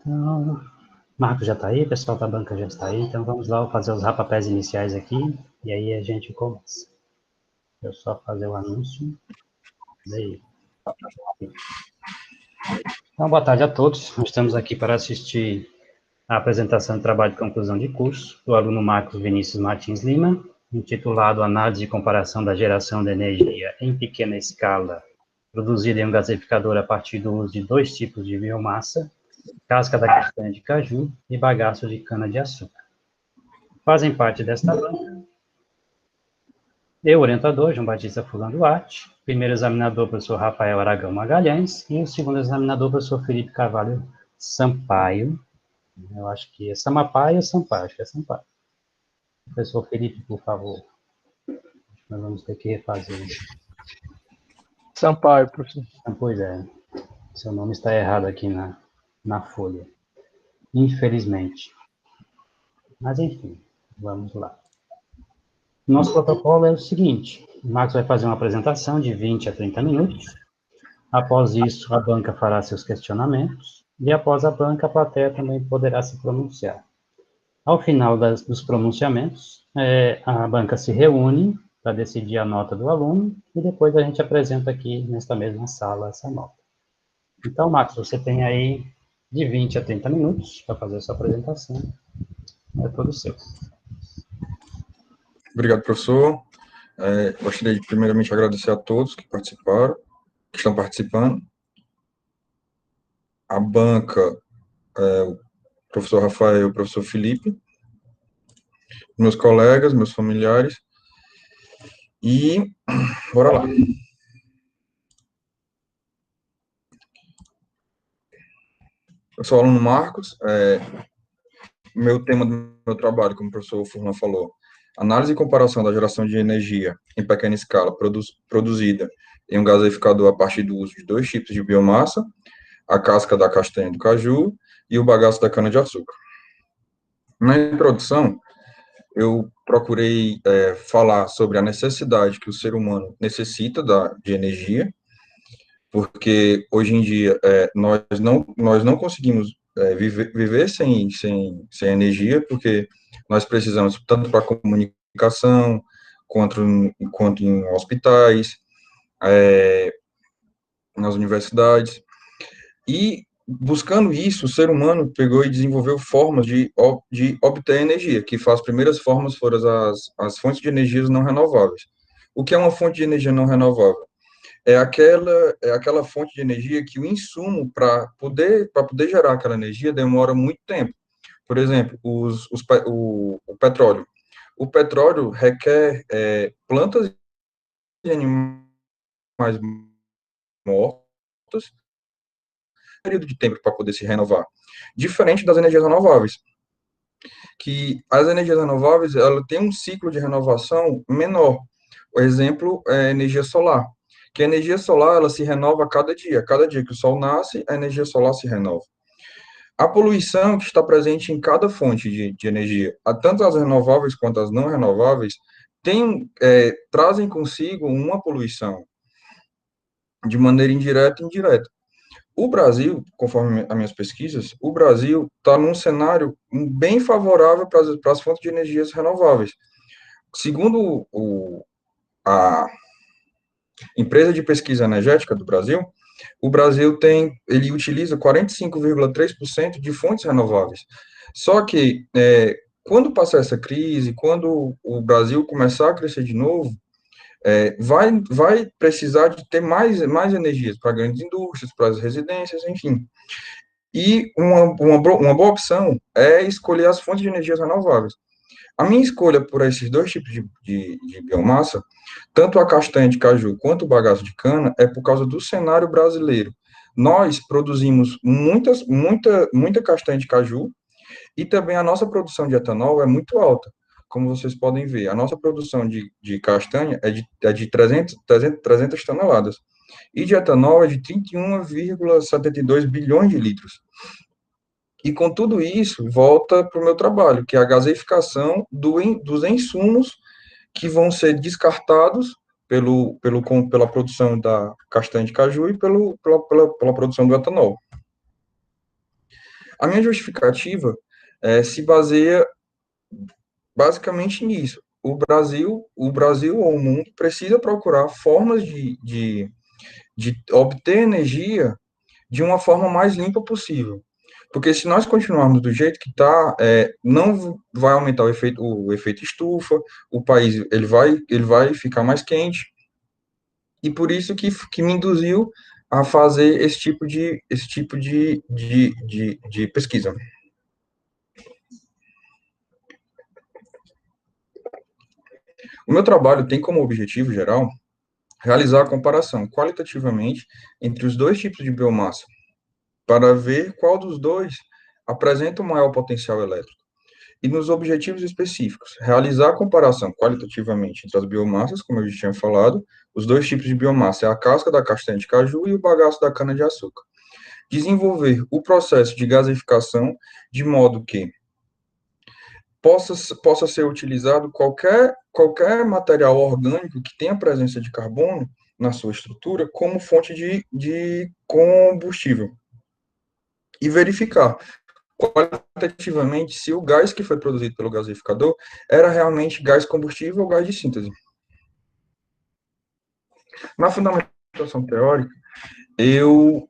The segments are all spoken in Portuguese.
Então, Marcos já está aí, o pessoal da banca já está aí, então vamos lá fazer os rapapés iniciais aqui, e aí a gente começa. Eu só fazer o anúncio. Aí. Então, boa tarde a todos. Nós estamos aqui para assistir a apresentação do trabalho de conclusão de curso do aluno Marcos Vinícius Martins Lima, intitulado Análise e Comparação da Geração de Energia em Pequena Escala, produzida em um gasificador a partir do uso de dois tipos de biomassa, casca da castanha de caju e bagaço de cana-de-açúcar. Fazem parte desta banca eu, orientador, João Batista Fulano Duarte, primeiro examinador, professor Rafael Aragão Magalhães, e o segundo examinador, professor Felipe Carvalho Sampaio. Eu acho que é Samapaio ou Sampaio? Acho que é Sampaio. Professor Felipe, por favor. Nós vamos ter que refazer isso. Sampaio, professor. Pois é, seu nome está errado aqui na folha. Infelizmente. Mas, enfim, vamos lá. Nosso protocolo é o seguinte: o Marcos vai fazer uma apresentação de 20 a 30 minutos. Após isso, a banca fará seus questionamentos. E após a banca, a plateia também poderá se pronunciar. Ao final dos pronunciamentos, a banca se reúne para decidir a nota do aluno e depois a gente apresenta aqui nesta mesma sala essa nota. Então, Marcos, você tem aí de 20 a 30 minutos para fazer a sua apresentação. É todo seu. Obrigado, professor. Gostaria de, primeiramente, agradecer a todos que participaram, que estão participando. A banca, o professor Rafael e o professor Felipe, meus colegas, meus familiares, e bora lá. Eu sou o aluno Marcos, meu tema do meu trabalho, como o professor Furlan falou, análise e comparação da geração de energia em pequena escala produzida em um gaseificador a partir do uso de dois tipos de biomassa, a casca da castanha do caju e o bagaço da cana-de-açúcar. Na introdução, eu procurei falar sobre a necessidade que o ser humano necessita de energia, porque hoje em dia nós não conseguimos viver sem energia, porque nós precisamos tanto para comunicação, quanto em hospitais, nas universidades, e buscando isso, o ser humano pegou e desenvolveu formas de obter energia, que as primeiras formas foram as fontes de energias não renováveis. O que é uma fonte de energia não renovável? É aquela fonte de energia que o insumo para poder gerar aquela energia demora muito tempo. Por exemplo, o petróleo. O petróleo requer plantas e animais mortos, período de tempo para poder se renovar. Diferente das energias renováveis, que as energias renováveis, ela tem um ciclo de renovação menor. O exemplo é a energia solar, que a energia solar, ela se renova a cada dia. Cada dia que o sol nasce, a energia solar se renova. A poluição que está presente em cada fonte de energia, tanto as renováveis quanto as não renováveis, trazem consigo uma poluição de maneira indireta e indireta. O Brasil, conforme as minhas pesquisas, o Brasil está num cenário bem favorável para as fontes de energias renováveis. Segundo a empresa de pesquisa energética do Brasil, o Brasil ele utiliza 45,3% de fontes renováveis. Só que, quando passar essa crise, quando o Brasil começar a crescer de novo, vai precisar de ter mais energias para grandes indústrias, para as residências, enfim. E uma boa opção é escolher as fontes de energias renováveis. A minha escolha por esses dois tipos de biomassa, tanto a castanha de caju quanto o bagaço de cana, é por causa do cenário brasileiro. Nós produzimos muita castanha de caju e também a nossa produção de etanol é muito alta. Como vocês podem ver, a nossa produção de castanha é de 300 toneladas. E de etanol é de 31,72 bilhões de litros. E com tudo isso, volta para o meu trabalho, que é a gaseificação dos insumos que vão ser descartados pela produção da castanha de caju e pela produção do etanol. A minha justificativa se baseia basicamente nisso. O Brasil ou o mundo precisa procurar formas de obter energia de uma forma mais limpa possível. Porque se nós continuarmos do jeito que está, não vai aumentar o efeito estufa, o país ele vai ficar mais quente, e por isso que me induziu a fazer esse tipo de pesquisa. O meu trabalho tem como objetivo geral realizar a comparação qualitativamente entre os dois tipos de biomassa, para ver qual dos dois apresenta o maior potencial elétrico. E nos objetivos específicos, realizar a comparação qualitativamente entre as biomassas, como eu já tinha falado, os dois tipos de biomassa é a casca da castanha de caju e o bagaço da cana-de-açúcar. Desenvolver o processo de gaseificação de modo que possa ser utilizado qualquer material orgânico que tenha presença de carbono na sua estrutura como fonte de combustível. E verificar qualitativamente se o gás que foi produzido pelo gaseificador era realmente gás combustível ou gás de síntese. Na fundamentação teórica, eu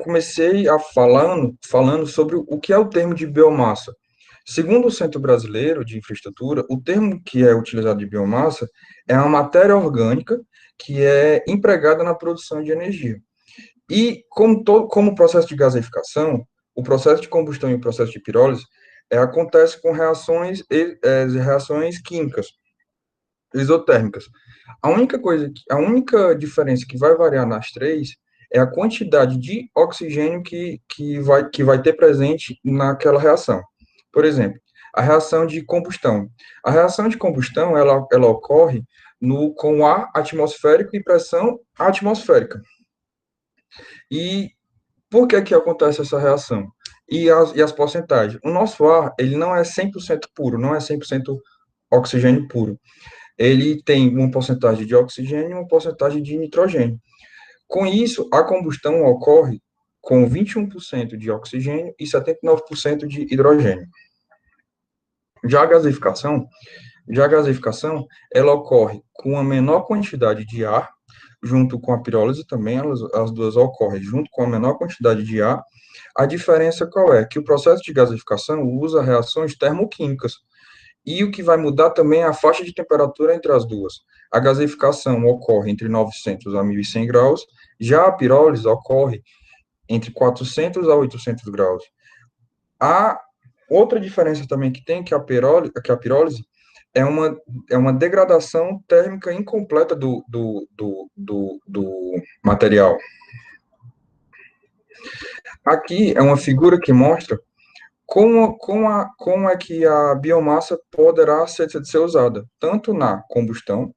comecei falando sobre o que é o termo de biomassa. Segundo o Centro Brasileiro de Infraestrutura, o termo que é utilizado de biomassa é uma matéria orgânica que é empregada na produção de energia. E como o processo de gaseificação, o processo de combustão e o processo de pirólise acontece com reações químicas isotérmicas. A única diferença que vai variar nas três é a quantidade de oxigênio que vai ter presente naquela reação. Por exemplo, a reação de combustão. A reação de combustão, ela ocorre com ar atmosférico e pressão atmosférica. E por que acontece essa reação? E as porcentagens? O nosso ar, ele não é 100% puro, não é 100% oxigênio puro. Ele tem uma porcentagem de oxigênio e uma porcentagem de nitrogênio. Com isso, a combustão ocorre com 21% de oxigênio e 79% de hidrogênio. Já a gaseificação, ela ocorre com a menor quantidade de ar, junto com a pirólise também, as duas ocorrem junto com a menor quantidade de ar. A diferença qual é? Que o processo de gaseificação usa reações termoquímicas, e o que vai mudar também é a faixa de temperatura entre as duas. A gaseificação ocorre entre 900 a 1.100 graus, já a pirólise ocorre entre 400 a 800 graus. A outra diferença também que tem, que a pirólise é uma degradação térmica incompleta do material. Aqui é uma figura que mostra como é que a biomassa poderá ser usada, tanto na combustão,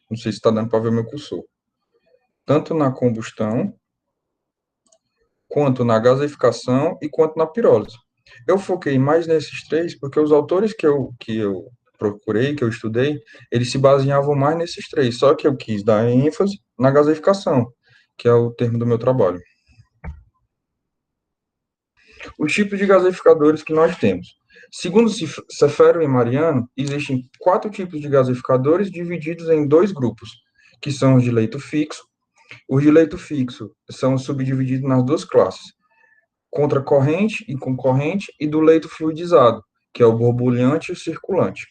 não sei se está dando para ver meu cursor, tanto na combustão, quanto na gaseificação e quanto na pirólise. Eu foquei mais nesses três, porque os autores que eu procurei, que eu estudei, eles se baseavam mais nesses três, só que eu quis dar ênfase na gaseificação, que é o termo do meu trabalho. Os tipos de gaseificadores que nós temos. Segundo Cefero e Mariano, existem 4 tipos de gaseificadores divididos em 2 grupos, que são os de leito fixo. Os de leito fixo são subdivididos nas 2 classes, contracorrente e concorrente, e do leito fluidizado, que é o borbulhante e o circulante.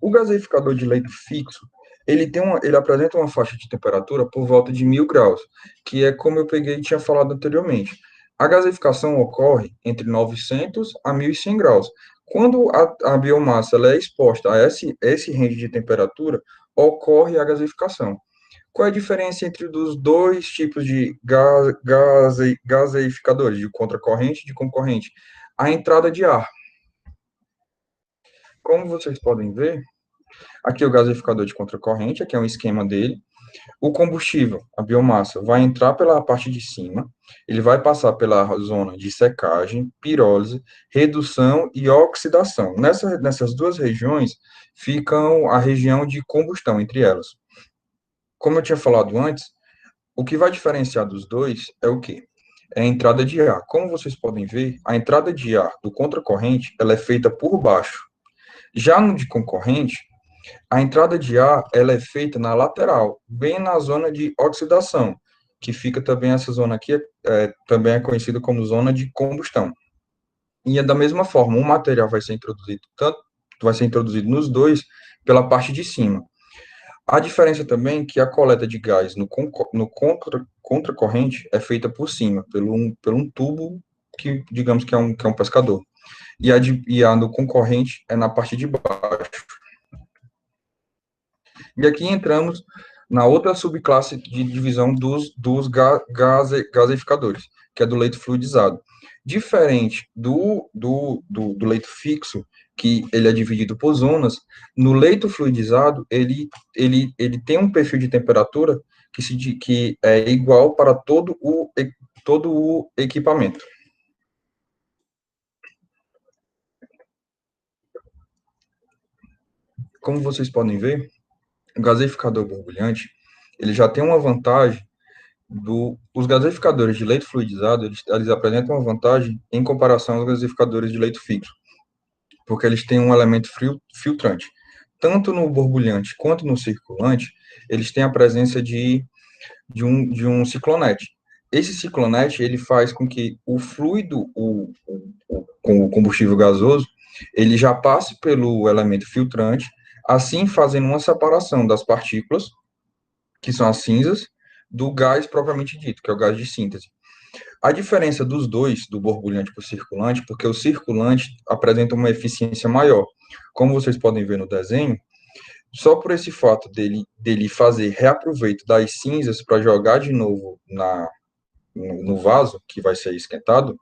O gaseificador de leito fixo, ele apresenta uma faixa de temperatura por volta de 1.000 graus, que é como eu peguei e tinha falado anteriormente. A gaseificação ocorre entre 900 a 1.100 graus. Quando a biomassa ela é exposta a esse range de temperatura, ocorre a gaseificação. Qual é a diferença entre os dois tipos de gaseificadores, de contracorrente e de concorrente? A entrada de ar. Como vocês podem ver, aqui é o gaseificador de contracorrente, aqui é um esquema dele. O combustível, a biomassa, vai entrar pela parte de cima, ele vai passar pela zona de secagem, pirólise, redução e oxidação. Nessas duas regiões, ficam a região de combustão entre elas. Como eu tinha falado antes, o que vai diferenciar dos dois é o quê? é a entrada de ar. Como vocês podem ver, a entrada de ar do contracorrente, ela é feita por baixo. Já no de concorrente, a entrada de ar, ela é feita na lateral, bem na zona de oxidação, que fica também essa zona aqui, também é conhecida como zona de combustão. E é da mesma forma, o material vai ser introduzido nos dois pela parte de cima. A diferença também é que a coleta de gás no contracorrente é feita por cima, pelo um tubo que, digamos que é um pescador. E a no concorrente é na parte de baixo. E aqui entramos na outra subclasse de divisão dos gaseificadores, que é do leito fluidizado. Diferente do leito fixo, que ele é dividido por zonas, no leito fluidizado, ele tem um perfil de temperatura que é igual para todo o equipamento. Como vocês podem ver, o gaseificador borbulhante, ele já tem uma vantagem os gaseificadores de leito fluidizado, eles apresentam uma vantagem em comparação aos gaseificadores de leito fixo, porque eles têm um elemento filtrante. Tanto no borbulhante quanto no circulante, eles têm a presença de um ciclonete. Esse ciclonete, ele faz com que o fluido, com o combustível gasoso, ele já passe pelo elemento filtrante, assim fazendo uma separação das partículas, que são as cinzas, do gás propriamente dito, que é o gás de síntese. A diferença dos dois, do borbulhante para o circulante, porque o circulante apresenta uma eficiência maior. Como vocês podem ver no desenho, só por esse fato dele fazer reaproveito das cinzas para jogar de novo no vaso, que vai ser esquentado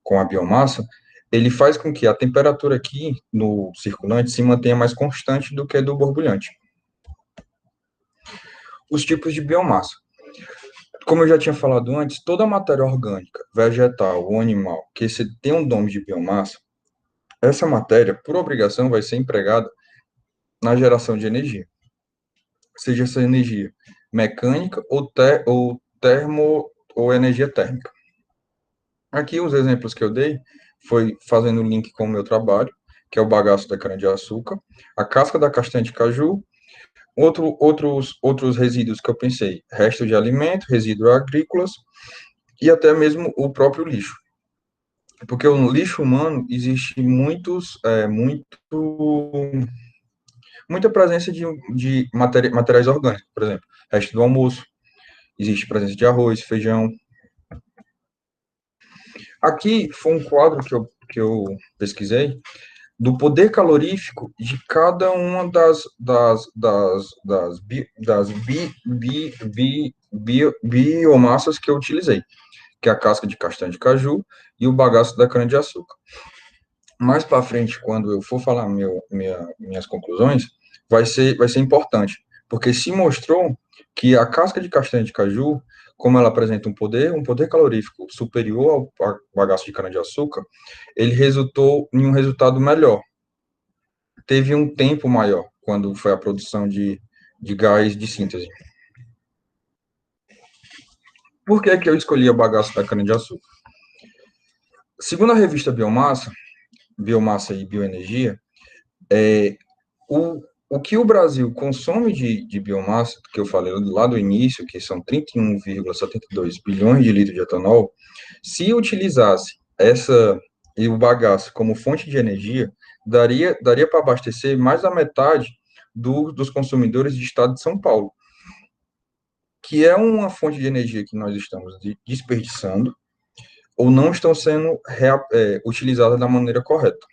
com a biomassa, ele faz com que a temperatura aqui no circulante se mantenha mais constante do que a do borbulhante. Os tipos de biomassa. Como eu já tinha falado antes, toda matéria orgânica, vegetal ou animal, que tem um nome de biomassa, essa matéria, por obrigação, vai ser empregada na geração de energia. Seja essa energia mecânica ou energia térmica. Aqui os exemplos que eu dei foi fazendo um link com o meu trabalho, que é o bagaço da cana-de-açúcar, a casca da castanha de caju, outros resíduos que eu pensei, resto de alimento, resíduos agrícolas e até mesmo o próprio lixo. Porque no lixo humano existe muita presença de materiais orgânicos, por exemplo, resto do almoço, existe presença de arroz, feijão. Aqui foi um quadro que eu pesquisei do poder calorífico de cada uma das biomassas que eu utilizei, que é a casca de castanha de caju e o bagaço da cana-de-açúcar. Mais para frente, quando eu for falar minhas conclusões, vai ser importante, porque se mostrou que a casca de castanha de caju, como ela apresenta um poder calorífico superior ao bagaço de cana-de-açúcar, ele resultou em um resultado melhor. Teve um tempo maior quando foi a produção de gás de síntese. Por que eu escolhi o bagaço da cana-de-açúcar? Segundo a revista Biomassa e Bioenergia, o que o Brasil consome de biomassa, que eu falei lá do início, que são 31,72 bilhões de litros de etanol, se utilizasse o bagaço como fonte de energia, daria para abastecer mais da metade dos consumidores do estado de São Paulo, que é uma fonte de energia que nós estamos desperdiçando ou não estão sendo utilizadas da maneira correta.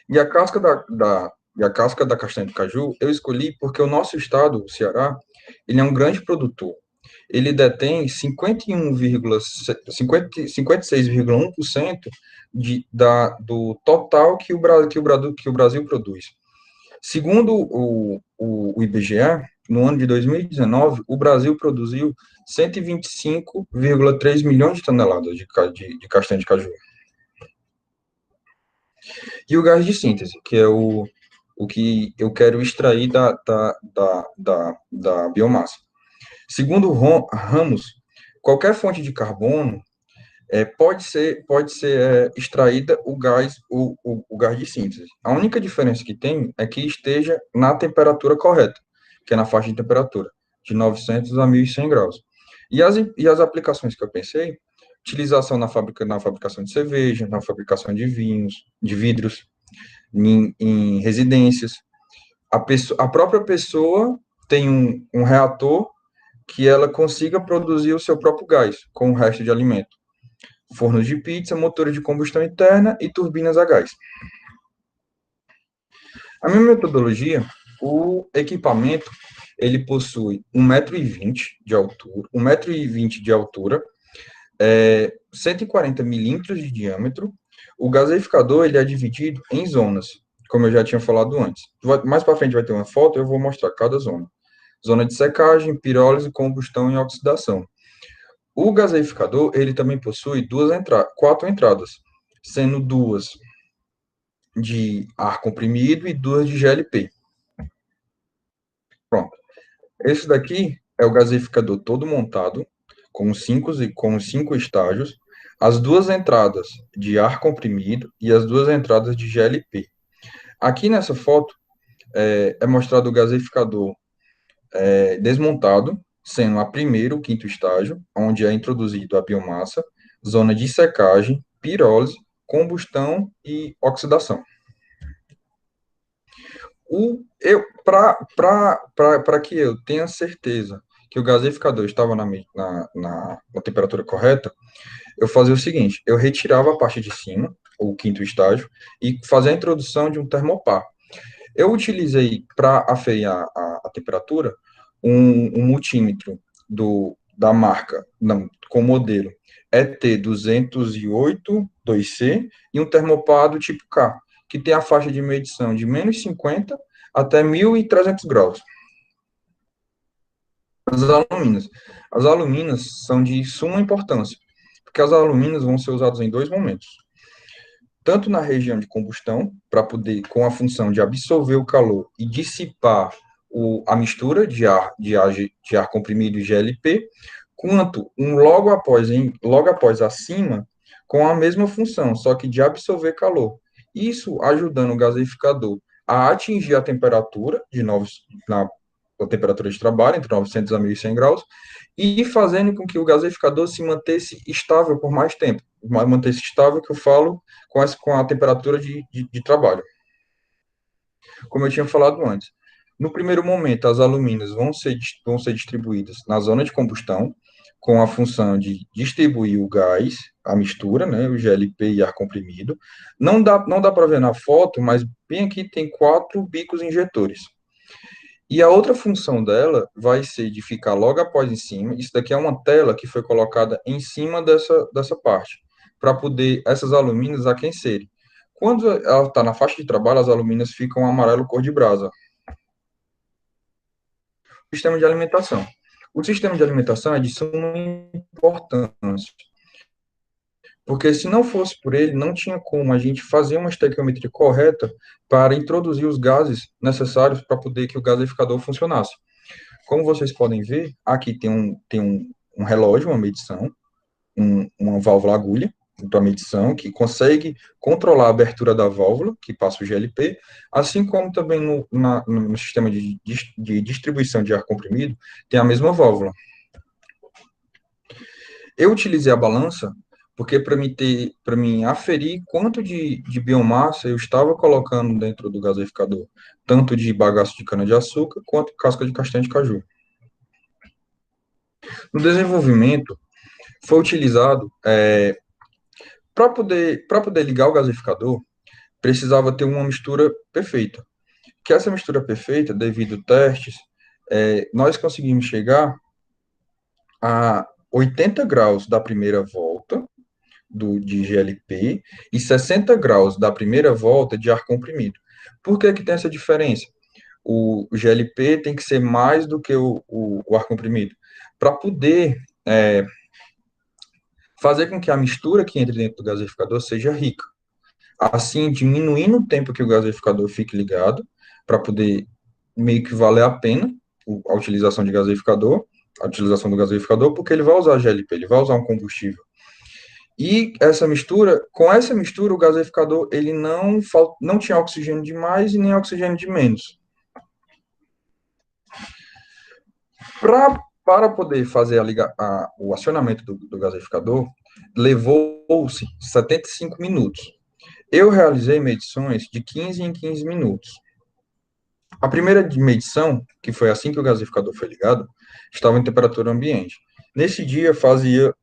E a casca da castanha de caju eu escolhi porque o nosso estado, o Ceará, ele é um grande produtor. Ele detém 56,1% do total que o Brasil produz. Segundo o IBGE, no ano de 2019, o Brasil produziu 125,3 milhões de toneladas de castanha de caju. E o gás de síntese, que é o que eu quero extrair da biomassa. Segundo Ramos, qualquer fonte de carbono pode ser extraída o gás de síntese. A única diferença que tem é que esteja na temperatura correta, que é na faixa de temperatura, de 900 a 1.100 graus. E as aplicações que eu pensei, utilização na fabricação de cerveja, na fabricação de vinhos, de vidros, em residências. A própria pessoa tem um reator que ela consiga produzir o seu próprio gás com o resto de alimento. Fornos de pizza, motores de combustão interna e turbinas a gás. A minha metodologia, o equipamento, ele possui 1,20 m de altura, 1,20 m de altura, 140 milímetros de diâmetro. O gaseificador, ele é dividido em zonas, como eu já tinha falado antes. Mais para frente vai ter uma foto, eu vou mostrar cada zona. Zona de secagem, pirólise, combustão e oxidação. O gaseificador, ele também possui 4 entradas, sendo 2 de ar comprimido e 2 de GLP. Pronto. Esse daqui é o gaseificador todo montado, com os 5 estágios, as 2 entradas de ar comprimido e as 2 entradas de GLP. Aqui nessa foto é mostrado o gaseificador desmontado, sendo a primeiro, o 5º estágio, onde é introduzido a biomassa, zona de secagem, pirólise, combustão e oxidação. Para que eu tenha certeza que o gaseificador estava na temperatura correta, eu fazia o seguinte, eu retirava a parte de cima, o 5º estágio, e fazia a introdução de um termopar. Eu utilizei, para aferir a temperatura, um multímetro da marca, com modelo ET208-2C e um termopar do tipo K, que tem a faixa de medição de menos 50 até 1.300 graus. As aluminas são de suma importância, porque as aluminas vão ser usadas em 2 momentos. Tanto na região de combustão, para poder, com a função de absorver o calor e dissipar a mistura de ar comprimido e GLP, quanto logo após acima, com a mesma função, só que de absorver calor. Isso ajudando o gaseificador a atingir a temperatura na temperatura de trabalho, entre 900 a 1.100 graus, e fazendo com que o gaseificador se mantesse estável por mais tempo. Manter-se estável, que eu falo, com a temperatura de trabalho. Como eu tinha falado antes. No primeiro momento, as aluminas vão ser distribuídas na zona de combustão, com a função de distribuir o gás, a mistura, né, o GLP e ar comprimido. Não dá para ver na foto, mas bem aqui tem 4 bicos injetores. E a outra função dela vai ser de ficar logo após em cima. Isso daqui é uma tela que foi colocada em cima dessa parte, para poder essas aluminas aquecerem. Quando ela está na faixa de trabalho, as aluminas ficam amarelo cor de brasa. Sistema de alimentação. O sistema de alimentação é de suma importância, porque se não fosse por ele, não tinha como a gente fazer uma estequiometria correta para introduzir os gases necessários para poder que o gaseificador funcionasse. Como vocês podem ver, aqui tem um relógio, uma medição, uma válvula agulha para medição, que consegue controlar a abertura da válvula, que passa o GLP, assim como também no sistema de distribuição de ar comprimido, tem a mesma válvula. Eu utilizei a balança porque para mim aferir quanto de biomassa eu estava colocando dentro do gaseificador, tanto de bagaço de cana-de-açúcar quanto casca de castanha de caju. No desenvolvimento, foi utilizado, para poder ligar o gaseificador, precisava ter uma mistura perfeita. Que essa mistura perfeita, devido a testes, nós conseguimos chegar a 80 graus da primeira volta de GLP e 60 graus da primeira volta de ar comprimido. Por que tem essa diferença? O GLP tem que ser mais do que o ar comprimido, para poder fazer com que a mistura que entre dentro do gaseificador seja rica. Assim, diminuindo o tempo que o gaseificador fique ligado, para poder meio que valer a pena a utilização de gaseificador, a utilização do gaseificador, porque ele vai usar GLP, ele vai usar um combustível. E com essa mistura, o gaseificador, ele não tinha oxigênio de mais e nem oxigênio de menos. Para poder fazer o acionamento do gaseificador, levou-se 75 minutos. Eu realizei medições de 15 em 15 minutos. A primeira medição, que foi assim que o gaseificador foi ligado, estava em temperatura ambiente. Nesse dia fazia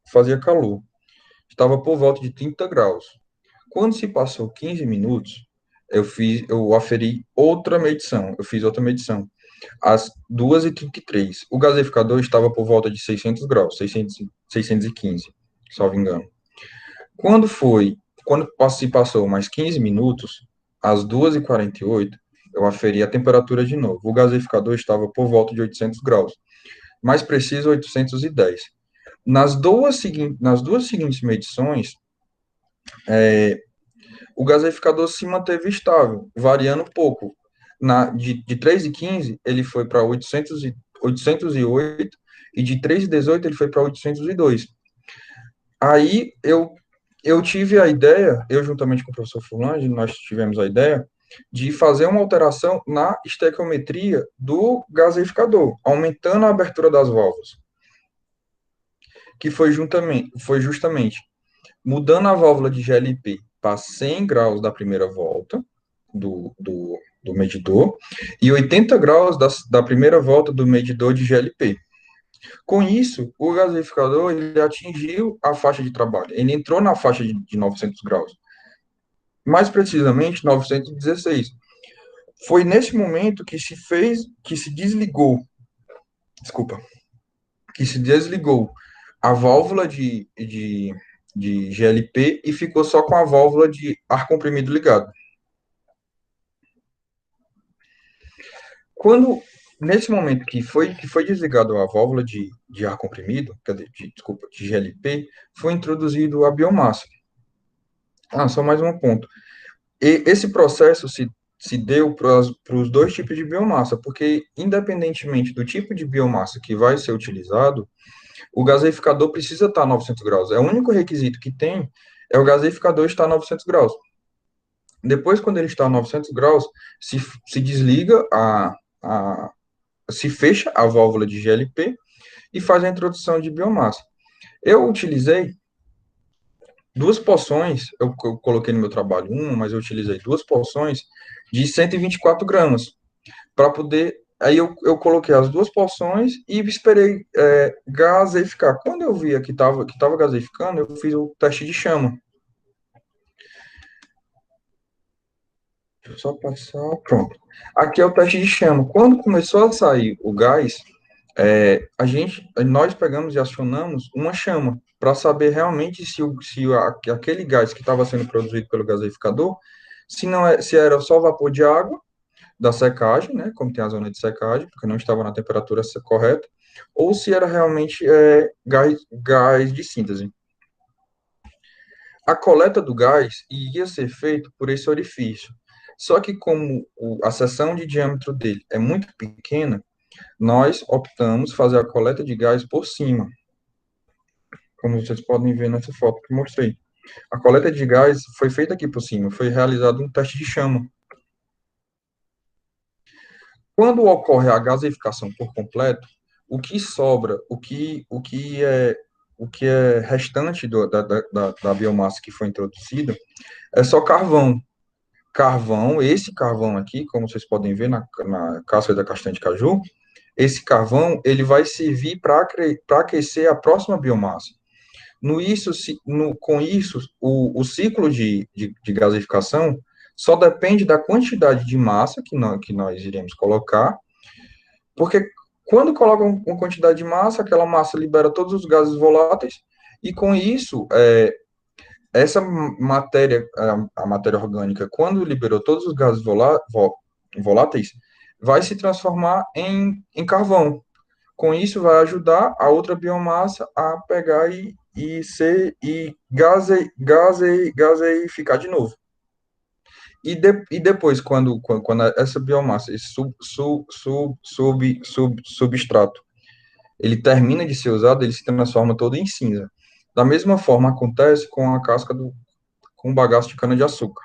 calor. Estava por volta de 30 graus. Quando se passou 15 minutos, eu aferi outra medição. Eu fiz outra medição. Às 2h33. O gaseificador estava por volta de 600 graus, 615, salvo engano. Quando se passou mais 15 minutos, às 2h48, eu aferi a temperatura de novo. O gaseificador estava por volta de 800 graus. Mais preciso, 810. Nas duas seguintes medições, o gaseificador se manteve estável, variando pouco. De 3,15, ele foi para 808, e de 3,18 ele foi para 802. Aí eu tive a ideia, eu juntamente com o professor Fulange, nós tivemos a ideia de fazer uma alteração na estequiometria do gaseificador, aumentando a abertura das válvulas, que foi justamente mudando a válvula de GLP para 100 graus da primeira volta do medidor e 80 graus da primeira volta do medidor de GLP. Com isso, o gaseificador ele atingiu a faixa de trabalho. Ele entrou na faixa de 900 graus. Mais precisamente, 916. Foi nesse momento que se desligou a válvula de GLP e ficou só com a válvula de ar comprimido ligado. Nesse momento que foi desligado a válvula de ar comprimido, de GLP, foi introduzido a biomassa. Só mais um ponto. E esse processo se deu para os dois tipos de biomassa, porque independentemente do tipo de biomassa que vai ser utilizado, o gaseificador precisa estar a 900 graus. É o único requisito que tem é o gaseificador estar a 900 graus. Depois, quando ele está a 900 graus, se desliga se fecha a válvula de GLP e faz a introdução de biomassa. Eu utilizei duas porções, eu coloquei no meu trabalho uma, mas eu utilizei duas porções de 124 gramas, para poder, aí eu coloquei as duas porções e esperei gaseificar. Quando eu via que estava gaseificando, eu fiz o teste de chama. Deixa eu só passar, pronto. Aqui é o teste de chama. Quando começou a sair o gás, nós pegamos e acionamos uma chama para saber realmente se aquele gás que estava sendo produzido pelo gaseificador, se era só vapor de água da secagem, né, como tem a zona de secagem, porque não estava na temperatura correta, ou se era realmente gás de síntese. A coleta do gás ia ser feita por esse orifício. Só que como a seção de diâmetro dele é muito pequena, nós optamos fazer a coleta de gás por cima, como vocês podem ver nessa foto que eu mostrei. A coleta de gás foi feita aqui por cima, foi realizado um teste de chama. Quando ocorre a gaseificação por completo, o que sobra, o que é restante da biomassa que foi introduzida, é só carvão. Esse carvão aqui, como vocês podem ver na casca da castanha de caju, esse carvão ele vai servir para aquecer a próxima biomassa. Com isso, o ciclo de gaseificação só depende da quantidade de massa que nós iremos colocar, porque quando coloca uma quantidade de massa, aquela massa libera todos os gases voláteis, e com isso, essa matéria, a matéria orgânica, quando liberou todos os gases voláteis, vai se transformar em carvão. Com isso, vai ajudar a outra biomassa a pegar e gaseificar de novo. E depois, quando essa biomassa, esse substrato, ele termina de ser usado, ele se transforma todo em cinza. Da mesma forma acontece com a casca com o bagaço de cana-de-açúcar.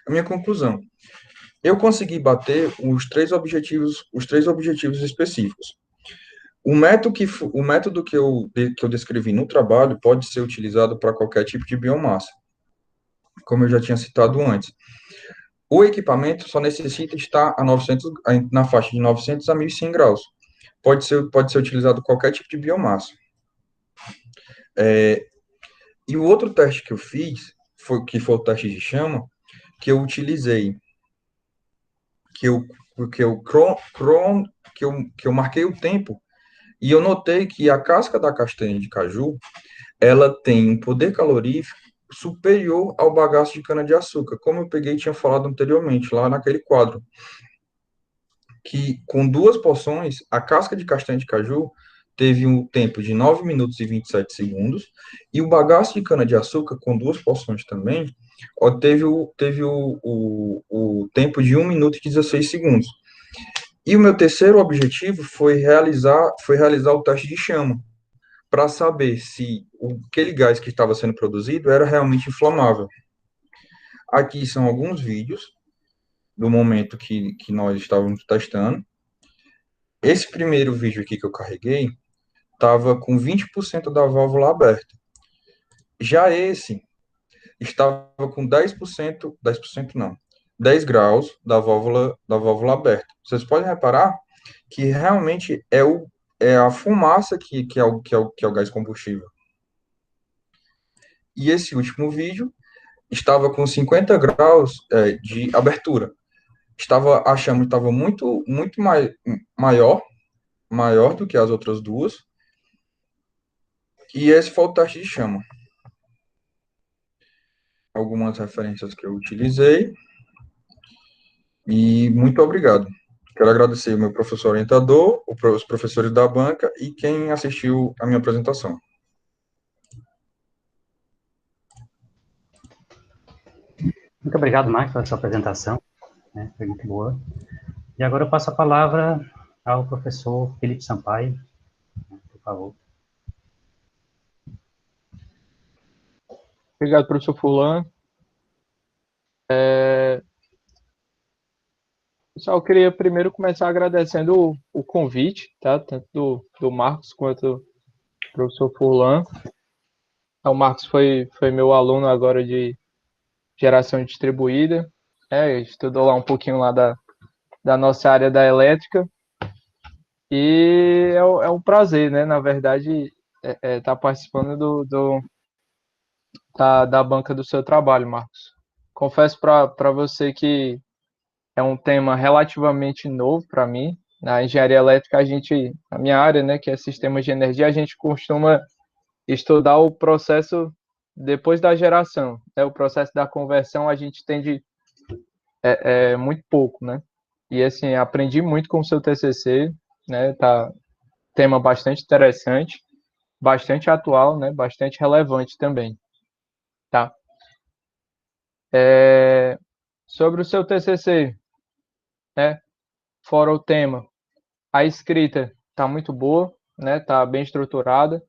A minha conclusão: eu consegui bater os três objetivos específicos. O método que eu descrevi no trabalho pode ser utilizado para qualquer tipo de biomassa, como eu já tinha citado antes. O equipamento só necessita estar na faixa de 900 a 1.100 graus. Pode ser utilizado qualquer tipo de biomassa. E o outro teste que eu fiz, que foi o teste de chama, que eu utilizei, que eu, que eu, cron, cron- que eu marquei o tempo, e eu notei que a casca da castanha de caju, ela tem um poder calorífico superior ao bagaço de cana-de-açúcar, como eu peguei e tinha falado anteriormente, lá naquele quadro, que com duas porções, a casca de castanha de caju teve um tempo de 9 minutos e 27 segundos, e o bagaço de cana-de-açúcar, com duas porções também, teve o tempo de 1 minuto e 16 segundos. E o meu terceiro objetivo foi realizar o teste de chama, para saber se aquele gás que estava sendo produzido era realmente inflamável. Aqui são alguns vídeos do momento que nós estávamos testando. Esse primeiro vídeo aqui que eu carreguei estava com 20% da válvula aberta. Já esse estava com 10% não, 10 graus da válvula aberta. Vocês podem reparar que realmente é a fumaça que é o gás combustível. E esse último vídeo estava com 50 graus de abertura. A chama estava muito, muito maior do que as outras duas. E esse foi o teste de chama. Algumas referências que eu utilizei. E muito obrigado. Quero agradecer o meu professor orientador, os professores da banca e quem assistiu a minha apresentação. Muito obrigado, Marcos, pela sua apresentação, né? Foi muito boa. E agora eu passo a palavra ao professor Felipe Sampaio, né, por favor. Obrigado, professor Fulano. Pessoal, eu queria primeiro começar agradecendo o convite, tá? Tanto do Marcos quanto do professor Fulano. O Marcos foi meu aluno agora de geração distribuída, estudou lá um pouquinho lá da nossa área da elétrica, e é um prazer, né? Na verdade, tá participando da banca do seu trabalho, Marcos. Confesso para você que é um tema relativamente novo para mim. Na engenharia elétrica, na minha área, né, que é sistemas de energia, a gente costuma estudar o processo depois da geração. O processo da conversão a gente tende muito pouco, né? E assim, aprendi muito com o seu TCC, né? Tá tema bastante interessante, bastante atual, né? Bastante relevante também, tá? Sobre o seu TCC, né? Fora o tema, a escrita tá muito boa, né? Tá bem estruturada.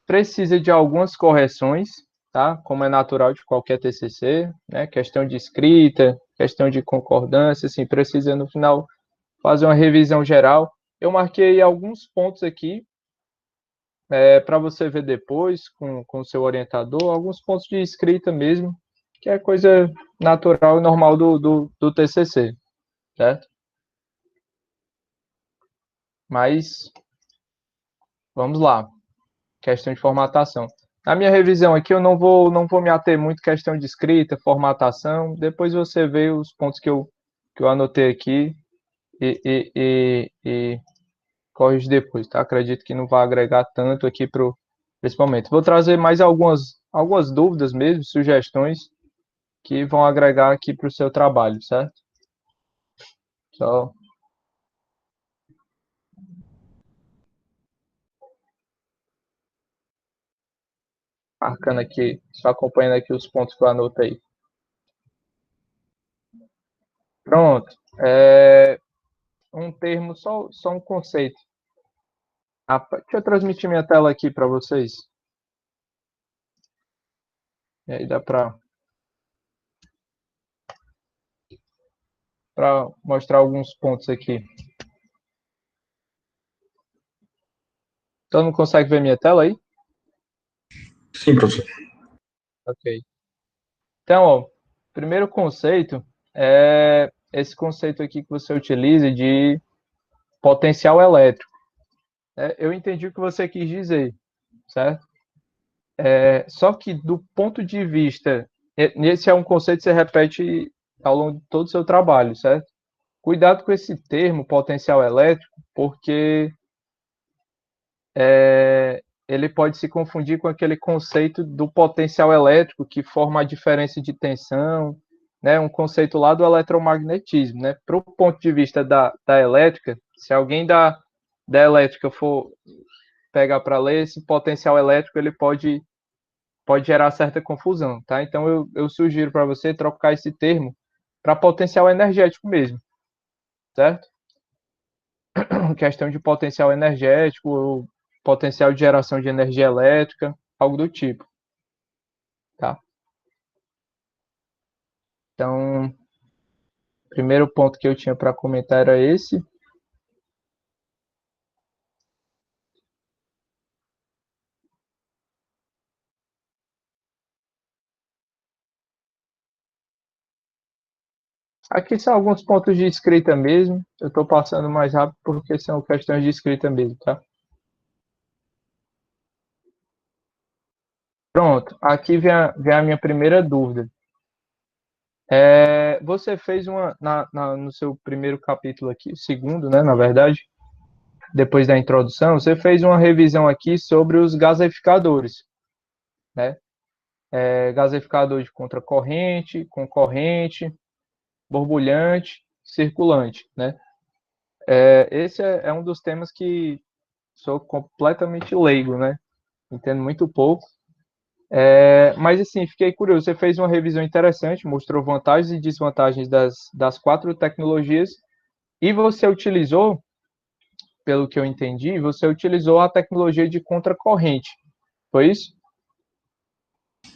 Precisa de algumas correções, tá? Como é natural de qualquer TCC, né? Questão de escrita, questão de concordância, assim, precisa no final fazer uma revisão geral. Eu marquei alguns pontos aqui para você ver depois com o seu orientador, alguns pontos de escrita mesmo, que é coisa natural e normal do TCC, certo? Mas vamos lá, questão de formatação. Na minha revisão aqui eu não vou me ater muito questão de escrita, formatação, depois você vê os pontos que eu anotei aqui e corrige depois, tá? Acredito que não vai agregar tanto aqui para esse momento. Vou trazer mais algumas dúvidas mesmo, sugestões que vão agregar aqui para o seu trabalho, certo? Só marcando aqui, só acompanhando aqui os pontos que eu anotei. Pronto. um termo, só um conceito. Deixa eu transmitir minha tela aqui para vocês. E aí dá para mostrar alguns pontos aqui. Então não consegue ver minha tela aí? Sim, professor. Ok. Então, ó, primeiro conceito é esse conceito aqui que você utiliza de potencial elétrico. Eu entendi o que você quis dizer, certo? Só que do ponto de vista, esse é um conceito que você repete ao longo de todo o seu trabalho, certo? Cuidado com esse termo, potencial elétrico, porque ele pode se confundir com aquele conceito do potencial elétrico que forma a diferença de tensão, né? Um conceito lá do eletromagnetismo, né? Para o ponto de vista da elétrica, se alguém da elétrica for pegar para ler, esse potencial elétrico ele pode gerar certa confusão, tá? Então eu sugiro para você trocar esse termo para potencial energético mesmo, certo? Questão de potencial energético, ou potencial de geração de energia elétrica, algo do tipo, tá? Então, o primeiro ponto que eu tinha para comentar era esse. Aqui são alguns pontos de escrita mesmo. Eu estou passando mais rápido porque são questões de escrita mesmo, tá? Pronto, aqui vem a minha primeira dúvida. Você fez no seu primeiro capítulo aqui, segundo, né, na verdade, depois da introdução, você fez uma revisão aqui sobre os gaseificadores, né? Gaseificador de contracorrente, concorrente, borbulhante, circulante, né? Esse é um dos temas que sou completamente leigo, né? Entendo muito pouco. Mas, assim, fiquei curioso. Você fez uma revisão interessante, mostrou vantagens e desvantagens das 4 tecnologias e você utilizou, pelo que eu entendi, você utilizou a tecnologia de contracorrente. Foi isso?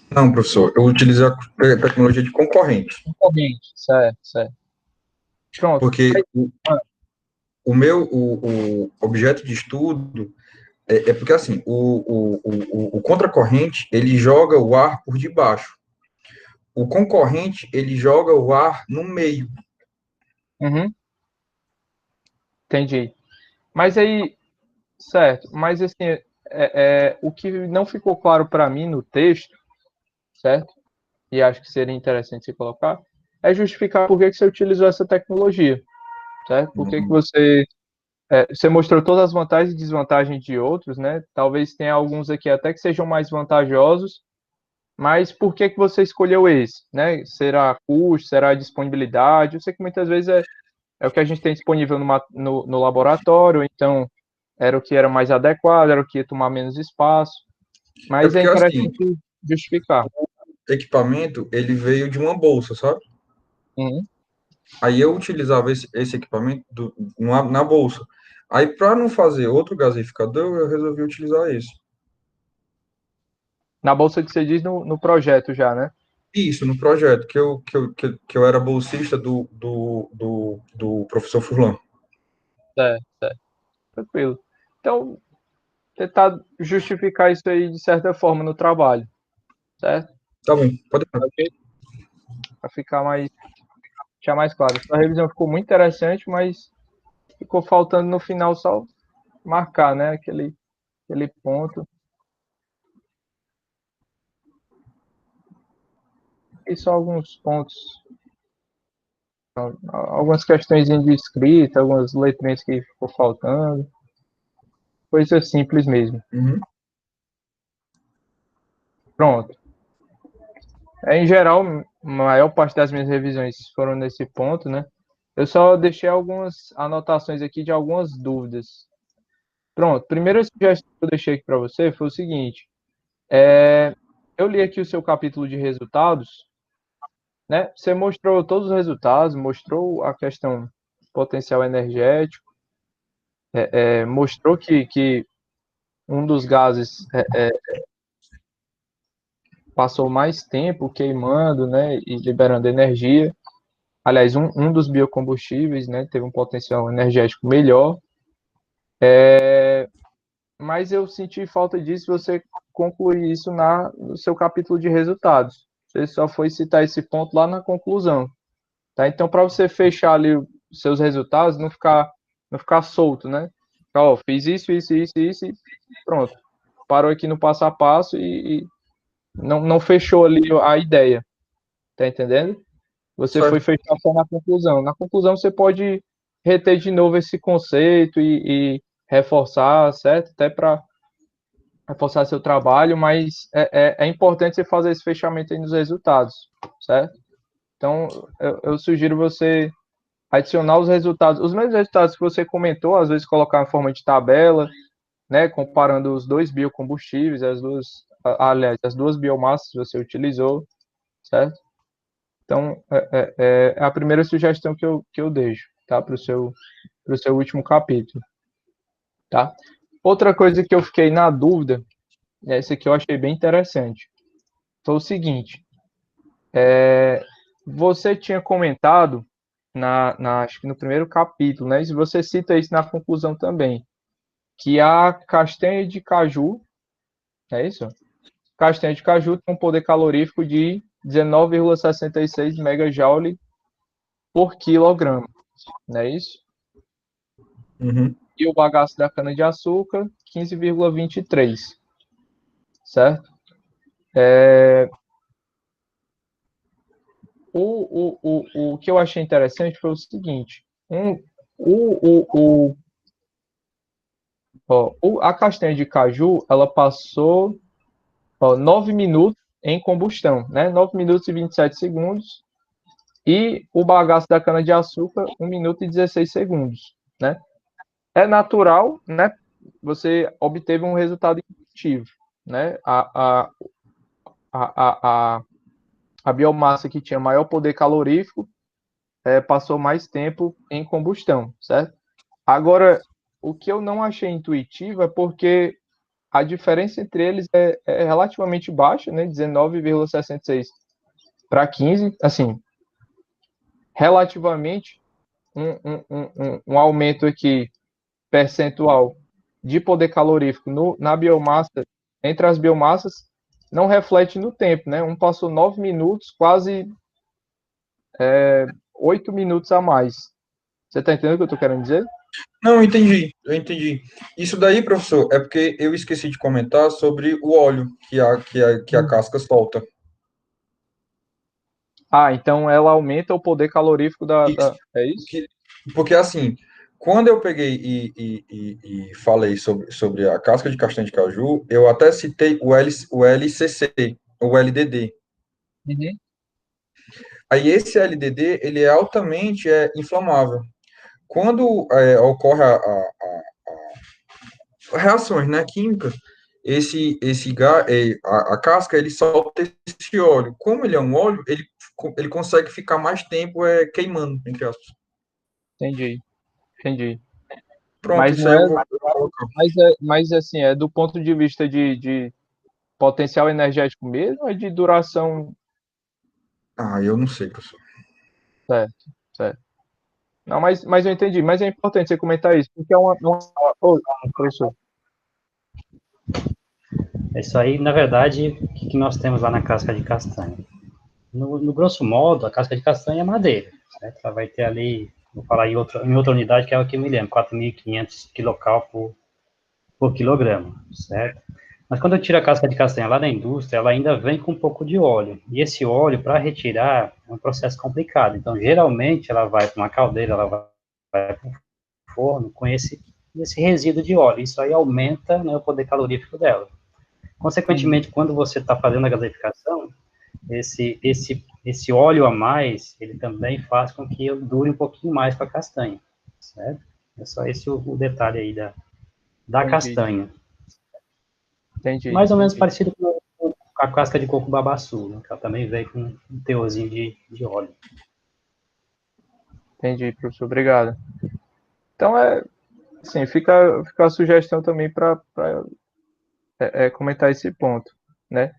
Não, professor, eu utilizo a tecnologia de concorrente, Concorrente, certo, certo. Pronto. porque o objeto de estudo é porque, assim, o contracorrente, ele joga o ar por debaixo. O concorrente, ele joga o ar no meio. Uhum, entendi. Mas aí, certo, mas assim, o que não ficou claro para mim no texto, certo? E acho que seria interessante você colocar, é justificar por que você utilizou essa tecnologia, certo? Por que você mostrou todas as vantagens e desvantagens de outros, né? Talvez tenha alguns aqui até que sejam mais vantajosos, mas por que você escolheu esse, né? Será custo, será disponibilidade? Eu sei que muitas vezes é o que a gente tem disponível no laboratório, então era o que era mais adequado, era o que ia tomar menos espaço, É mas é porque, assim, interessante justificar. o equipamento, ele veio de uma bolsa, sabe? Uhum. Aí eu utilizava esse equipamento na bolsa. Aí, para não fazer outro gasificador, eu resolvi utilizar esse. Na bolsa que você diz no projeto já, né? Isso, no projeto, que eu era bolsista do professor Furlan. Certo, certo. Tranquilo. Então, tentar justificar isso aí de certa forma no trabalho, certo? Tá bom, pode ir. Ok? Para ficar mais claro. Sua revisão ficou muito interessante, mas ficou faltando no final só marcar, né? Aquele ponto. E só alguns pontos, algumas questões de escrita, algumas letrinhas que ficou faltando. Coisa simples mesmo. Uhum. Pronto. Em geral, a maior parte das minhas revisões foram nesse ponto, né? Eu só deixei algumas anotações aqui de algumas dúvidas. Pronto, primeira sugestão que eu deixei aqui para você foi o seguinte: eu li aqui o seu capítulo de resultados, né? Você mostrou todos os resultados, mostrou a questão potencial energético, mostrou que um dos gases passou mais tempo queimando, né, e liberando energia. Aliás, um dos biocombustíveis, né, teve um potencial energético melhor. Mas eu senti falta disso você concluir isso no seu capítulo de resultados. Você só foi citar esse ponto lá na conclusão. Tá? Então, para você fechar ali os seus resultados, não ficar solto, né? Ó, fiz isso, e pronto. Parou aqui no passo a passo e não fechou ali a ideia. Tá entendendo? Você foi Certo. fechar só na conclusão. Na conclusão, você pode reter de novo esse conceito e reforçar, certo? Até para reforçar seu trabalho, mas é importante você fazer esse fechamento aí nos resultados, certo? Então, eu sugiro você adicionar os resultados, os mesmos resultados que você comentou, às vezes colocar em forma de tabela, né, comparando os dois biocombustíveis, aliás, as duas biomassas que você utilizou, certo? Então, é a primeira sugestão que eu deixo, tá, para o seu último capítulo, tá? Outra coisa que eu fiquei na dúvida, essa aqui eu achei bem interessante, foi o seguinte, você tinha comentado acho que no primeiro capítulo, né? E você cita isso na conclusão também, que a castanha de caju, é isso? Castanha de caju tem um poder calorífico de 19,66 megajoule por quilograma, não é isso? Uhum. E o bagaço da cana-de-açúcar, 15,23, certo? O que eu achei interessante foi o seguinte, a castanha de caju, ela passou 9 minutos em combustão, né? 9 minutos e 27 segundos. E o bagaço da cana-de-açúcar, 1 minuto e 16 segundos, né? É natural, né? Você obteve um resultado intuitivo, né? A biomassa que tinha maior poder calorífico passou mais tempo em combustão, certo? Agora, o que eu não achei intuitivo é porque a diferença entre eles é relativamente baixa, né? 19,66 para 15, assim, relativamente um aumento aqui percentual de poder calorífico na biomassa, entre as biomassas, não reflete no tempo, né? Um passou 9 minutos, quase 8 minutos a mais. Você está entendendo o que eu estou querendo dizer? Não, eu entendi. Isso daí, professor, é porque eu esqueci de comentar sobre o óleo que a casca solta. Ah, então ela aumenta o poder calorífico Isso, é isso? porque assim, quando eu peguei e falei sobre a casca de castanha de caju, eu até citei o LCC, o LDD. Uhum. Aí esse LDD, ele é altamente inflamável. Quando ocorre reações, né, químicas, esse gás, a casca, ele solta esse óleo. Como ele é um óleo, ele consegue ficar mais tempo queimando, entre aspas. Entendi. Pronto, Mas isso não aí eu é, vou colocar. mas assim, é do ponto de vista de potencial energético mesmo, ou é de duração, Ah, eu não sei, professor. certo, certo. Não, mas eu entendi. Mas é importante você comentar isso, porque é Ô, professor. Isso aí, na verdade, o que nós temos lá na casca de castanha? No grosso modo, a casca de castanha é madeira, certo? Ela vai ter ali, vou falar em outra unidade, que é o que eu me lembro, 4.500 kcal por quilograma, certo? Mas quando eu tiro a casca de castanha lá da indústria, ela ainda vem com um pouco de óleo. E esse óleo, para retirar, é um processo complicado. Então, geralmente, ela vai para uma caldeira, ela vai para um forno com esse resíduo de óleo. Isso aí aumenta, né, o poder calorífico dela. Consequentemente, quando você está fazendo a gaseificação, esse óleo a mais, ele também faz com que dure um pouquinho mais com a castanha, certo? É só esse o detalhe aí da Entendi, castanha. entendi, Mais ou menos entendi. parecido com a casca de coco babaçu, né, que ela também vem com um teorzinho de óleo. Entendi, professor. Obrigado. Então, assim, fica a sugestão também para comentar esse ponto, né?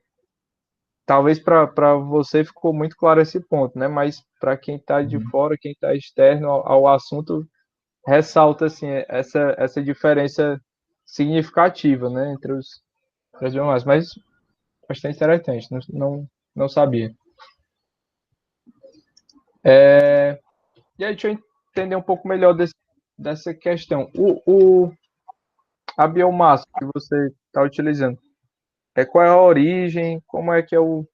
Talvez para você ficou muito claro esse ponto, né? Mas para quem está de fora, quem está externo ao assunto, ressalta assim essa diferença significativa, né, entre os demais. Mas bastante interessante, não sabia. E aí, deixa eu entender um pouco melhor dessa questão. A biomassa que você está utilizando, qual é a origem? Como é que é o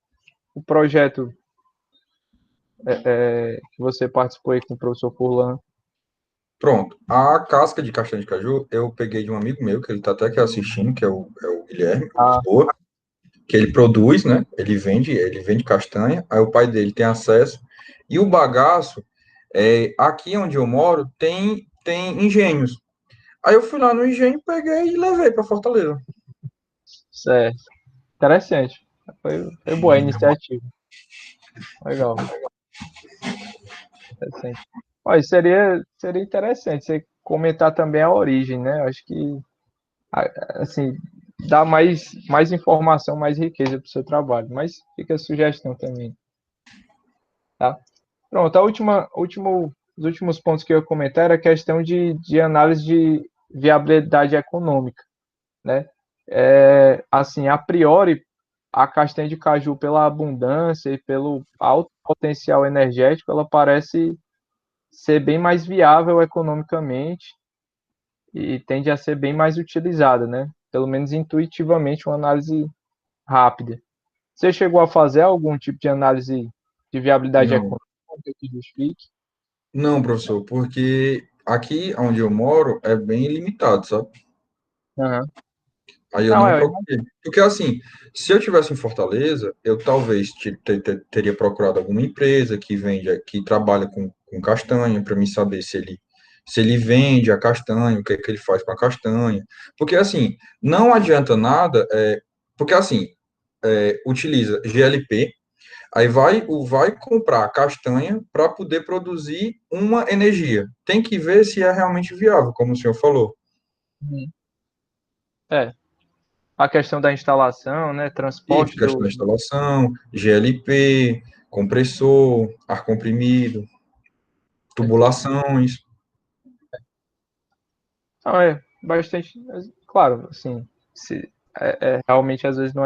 projeto que você participou aí com o professor Furlan? Pronto. A casca de castanha de caju eu peguei de um amigo meu, que ele está até aqui assistindo, que é o Guilherme, de Ah, Lisboa, que ele produz, né? Ele vende castanha, aí o pai dele tem acesso. E o bagaço, aqui onde eu moro, tem engenhos. Aí eu fui lá no engenho, peguei e levei para Fortaleza. certo. Interessante. Foi boa a iniciativa. Legal. Interessante. Olha, seria interessante você comentar também a origem, né? Acho que, assim, dá mais informação, mais riqueza para o seu trabalho. Mas fica a sugestão também, tá? Pronto, os últimos pontos que eu ia comentar era a questão de análise de viabilidade econômica, né? Assim, a priori, a castanha de caju, pela abundância e pelo alto potencial energético, ela parece ser bem mais viável economicamente e tende a ser bem mais utilizada, né? Pelo menos intuitivamente, uma análise rápida. Você chegou a fazer algum tipo de análise de viabilidade Não, econômica que justifique? não, professor, porque aqui onde eu moro é bem limitado, sabe? Aham. Aí eu Não, não procurei. Porque, assim, se eu tivesse em Fortaleza, eu talvez teria procurado alguma empresa que vende, que trabalha com castanha, para mim saber se ele vende a castanha, o que é que ele faz com a castanha. Porque, assim, não adianta nada, porque, assim, utiliza GLP, aí vai comprar castanha para poder produzir uma energia. Tem que ver se é realmente viável, como o senhor falou. Uhum. É, a questão da instalação, né, Isso, transporte questão da instalação, GLP, compressor, ar comprimido, tubulações. não, bastante, claro, assim, realmente às vezes não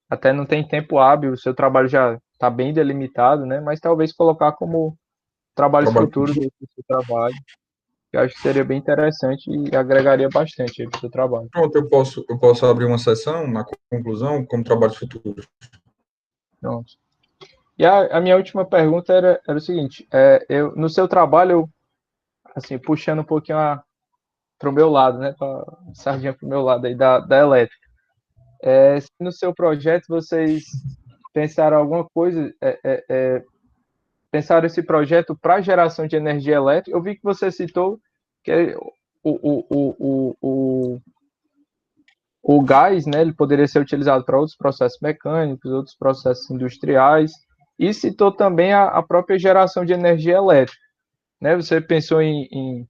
até não tem tempo hábil, o seu trabalho já está bem delimitado, né, mas talvez colocar como trabalhos Trabalho. futuros do seu trabalho, eu acho que seria bem interessante e agregaria bastante para o seu trabalho. Pronto, eu posso abrir uma sessão na conclusão como trabalhos futuros. Pronto. E a minha última pergunta era o seguinte, no seu trabalho, assim, puxando um pouquinho para o meu lado, né, sardinha para o meu lado aí da elétrica. Se no seu projeto vocês pensaram alguma coisa, pensaram esse projeto para geração de energia elétrica, eu vi que você citou que o gás, né, ele poderia ser utilizado para outros processos mecânicos, outros processos industriais, e citou também a própria geração de energia elétrica, né? Você pensou em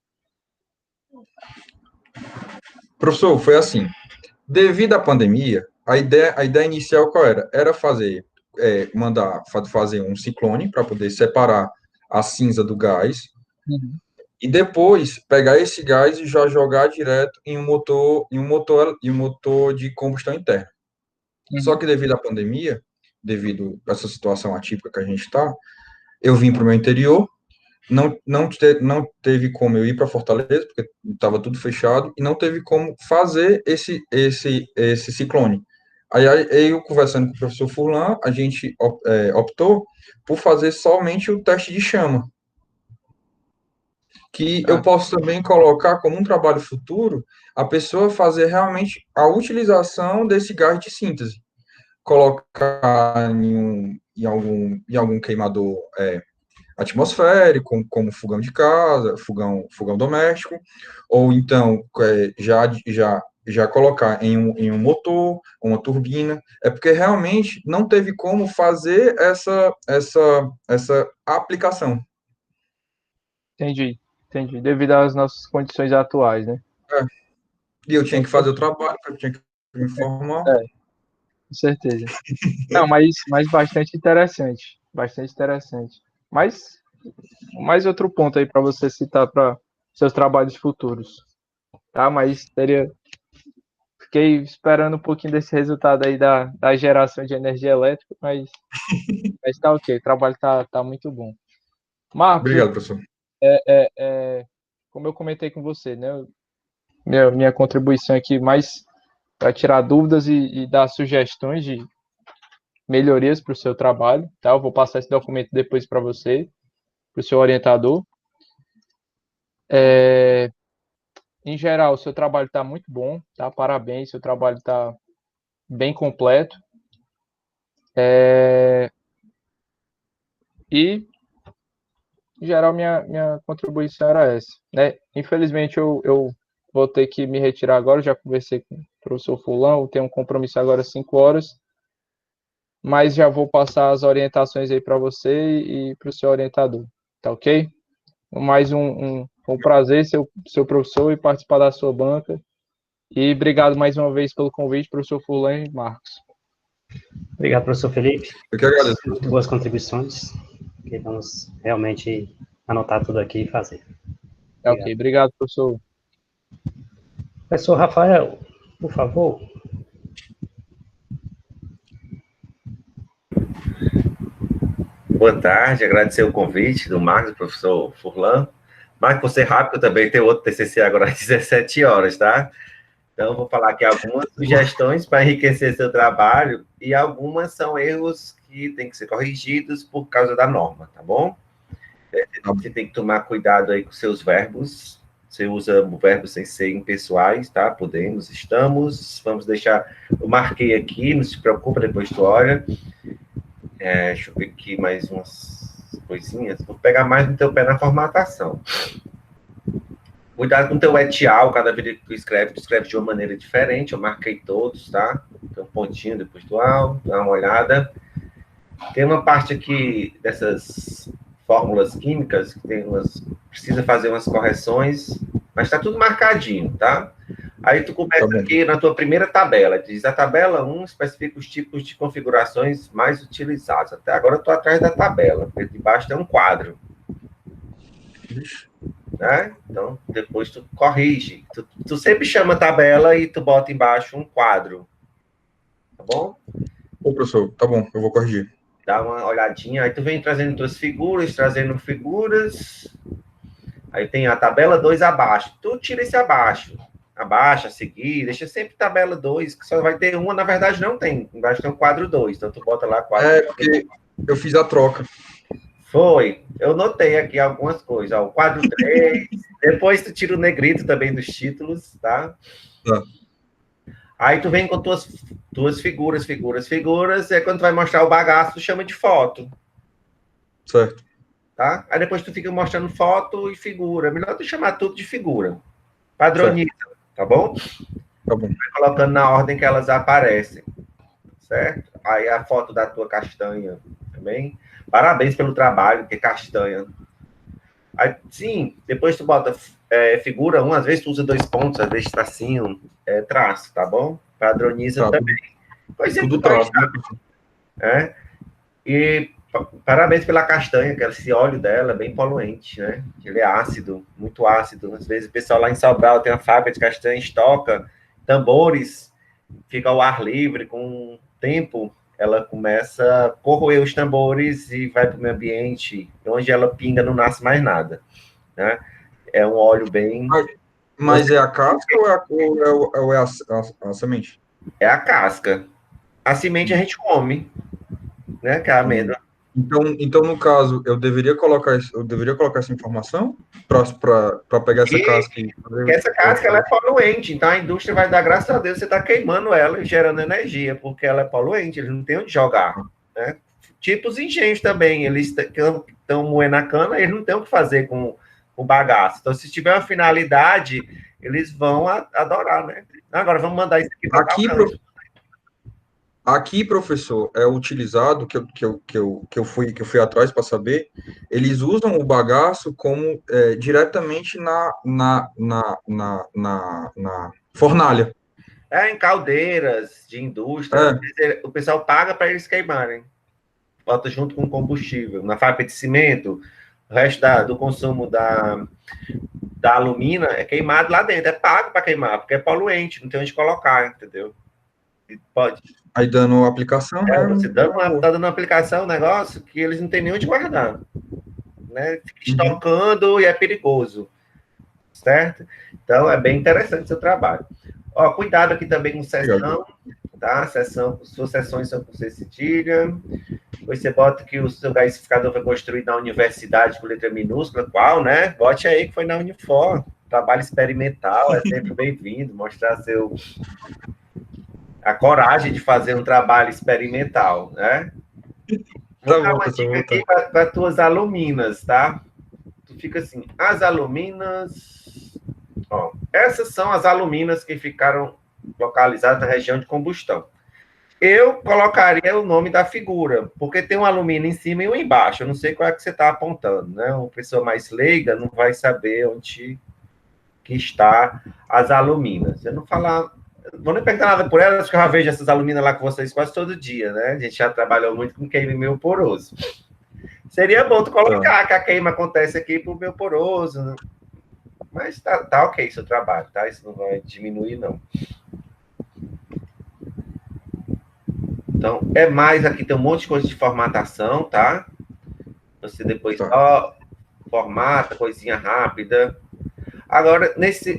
Professor, foi assim. Devido à pandemia, a ideia inicial qual era? Era fazer um ciclone para poder separar a cinza do gás Uhum. e depois pegar esse gás e já jogar direto em um motor de combustão interna. Só Uhum. que devido à pandemia, devido a essa situação atípica que a gente está, eu vim para o meu interior, não teve como eu ir para Fortaleza, porque estava tudo fechado, e não teve como fazer esse ciclone. Aí eu, conversando com o professor Furlan, a gente optou por fazer somente o teste de chama, que eu Ah, posso também colocar como um trabalho futuro a pessoa fazer realmente a utilização desse gás de síntese, colocar em algum queimador atmosférico, como fogão de casa, fogão doméstico, ou então já colocar em um motor, uma turbina, porque realmente não teve como fazer essa aplicação. Entendi. Devido às nossas condições atuais, né? E eu tinha que fazer o trabalho, eu tinha que me informar. Com certeza. Não, mas bastante interessante. Bastante interessante. Mas mais outro ponto aí para você citar para seus trabalhos futuros, tá? Fiquei esperando um pouquinho desse resultado aí da geração de energia elétrica, mas tá ok, o trabalho tá muito bom. Marcos, Obrigado, professor. como eu comentei com você, né? Minha contribuição aqui mais para tirar dúvidas e dar sugestões de melhorias para o seu trabalho, tá? Eu vou passar esse documento depois para você, para o seu orientador. Em geral, o seu trabalho está muito bom, tá? Parabéns, seu trabalho está bem completo. E, em geral, minha contribuição era essa, né? Infelizmente, eu vou ter que me retirar agora, já conversei com o professor Fulão, eu tenho um compromisso agora às 5 horas, mas já vou passar as orientações aí para você e para o seu orientador, tá ok? Mais um prazer ser o seu professor e participar da sua banca. E obrigado mais uma vez pelo convite, professor Fulano e Marcos. Obrigado, professor Felipe. Eu que agradeço. Muito boas contribuições, que vamos realmente anotar tudo aqui e fazer. Ok, obrigado, professor. Professor Rafael, por favor. Boa tarde, agradecer o convite do Marcos, do professor Furlan. Marcos, por ser rápido, também tem outro TCC agora às 17 horas, tá? Então, vou falar aqui algumas sugestões para enriquecer seu trabalho e algumas são erros que têm que ser corrigidos por causa da norma, tá bom? Você tem que tomar cuidado aí com seus verbos. Você usa verbos sem ser impessoais, tá? Podemos, estamos. Vamos deixar... Eu marquei aqui, não se preocupa, depois tu olha. Deixa eu ver aqui mais umas coisinhas. Vou pegar mais no teu pé na formatação. Cuidado com o teu etial, cada vez que tu escreve de uma maneira diferente. Eu marquei todos, tá? Tem um pontinho depois do al, dá uma olhada. Tem uma parte aqui dessas fórmulas químicas que precisa fazer umas correções, mas tá tudo marcadinho, tá? Aí tu começa aqui na tua primeira tabela, diz a tabela 1 especifica os tipos de configurações mais utilizados. Até agora eu estou atrás da tabela, porque debaixo tem um quadro. Né? Então, depois tu corrige. Tu sempre chama a tabela e tu bota embaixo um quadro. Tá bom? Ô, professor, tá bom, eu vou corrigir. Dá uma olhadinha, aí tu vem trazendo tuas figuras, aí tem a tabela 2 abaixo. Tu tira esse abaixo. Abaixa, seguir, deixa sempre tabela 2, que só vai ter uma, na verdade não tem. Embaixo tem um quadro 2, então tu bota lá quadro. Porque eu fiz a troca. Foi. Eu notei aqui algumas coisas. Ó, o quadro 3, depois tu tira o negrito também dos títulos, tá? Tá. Aí tu vem com tuas figuras, é quando tu vai mostrar o bagaço, tu chama de foto. Certo. Tá? Aí depois tu fica mostrando foto e figura. Melhor tu chamar tudo de figura. Padroniza, tá bom? Tá bom. Vai colocando na ordem que elas aparecem. Certo? Aí a foto da tua castanha também. Parabéns pelo trabalho, que é castanha. Aí, sim, depois tu bota figura 1, às vezes tu usa 2 pontos, às vezes tracinho, traço, tá bom? Padroniza tá, também. Tudo traço. E parabéns pela castanha, que esse óleo dela é bem poluente, né? Ele é ácido, muito ácido. Às vezes o pessoal lá em Sobral tem uma fábrica de castanha, estoca tambores, fica ao ar livre, com o tempo ela começa a corroer os tambores e vai para o meio ambiente, onde ela pinga, não nasce mais nada, né? É um óleo bem... Mas é a casca ou é a semente? É a casca. A semente a gente come, né? Que é a amêndoa. Então, no caso, eu deveria colocar essa informação para pegar essa casca e porque essa casca ela é poluente, então a indústria vai dar graças a Deus, você está queimando ela e gerando energia, porque ela é poluente, eles não têm onde jogar, né? Tipo os engenhos também, eles estão moendo a cana, eles não têm o que fazer com o bagaço. Então, se tiver uma finalidade, eles vão adorar, né? Agora, vamos mandar isso aqui para Aqui, professor, é utilizado, que eu fui atrás para saber, eles usam o bagaço como diretamente na fornalha. Em caldeiras de indústria, às É, vezes, o pessoal paga para eles queimarem. Bota junto com combustível. Na fábrica de cimento, o resto do consumo da alumina é queimado lá dentro. É pago para queimar, porque é poluente, não tem onde colocar, entendeu? E pode. aí dando aplicação, né? Você tá dando uma aplicação, um negócio que eles não têm nem onde guardar. Né? Fica Uhum. estocando e é perigoso. Certo? Então, é bem interessante o seu trabalho. Ó, cuidado aqui também com Obrigado. sessão, tá? Suas sessões são com C cedilha. Depois você bota que o seu gasificador foi construído na universidade com letra minúscula. Qual, né? Bote aí que foi na Unifor. Trabalho experimental, é sempre bem-vindo. Mostrar a coragem de fazer um trabalho experimental, né? Vou Tá dar bom, uma professor, dica vou aqui voltar. para as tuas aluminas, tá? Tu fica assim, as aluminas. Ó, essas são as aluminas que ficaram localizadas na região de combustão. Eu colocaria o nome da figura, porque tem um alumínio em cima e um embaixo. Eu não sei qual é que você está apontando, né? Uma pessoa mais leiga não vai saber onde que está as aluminas. Eu não falar, vou nem perguntar nada por elas, porque eu já vejo essas aluminas lá com vocês quase todo dia, né? A gente já trabalhou muito com queima meio poroso. Seria bom tu Tá. colocar que a queima acontece aqui pro meu poroso, né? Mas tá ok seu trabalho, tá? Isso não vai diminuir, não. Então, é mais aqui, tem um monte de coisa de formatação, tá? Você depois Tá. só formata, coisinha rápida. Agora,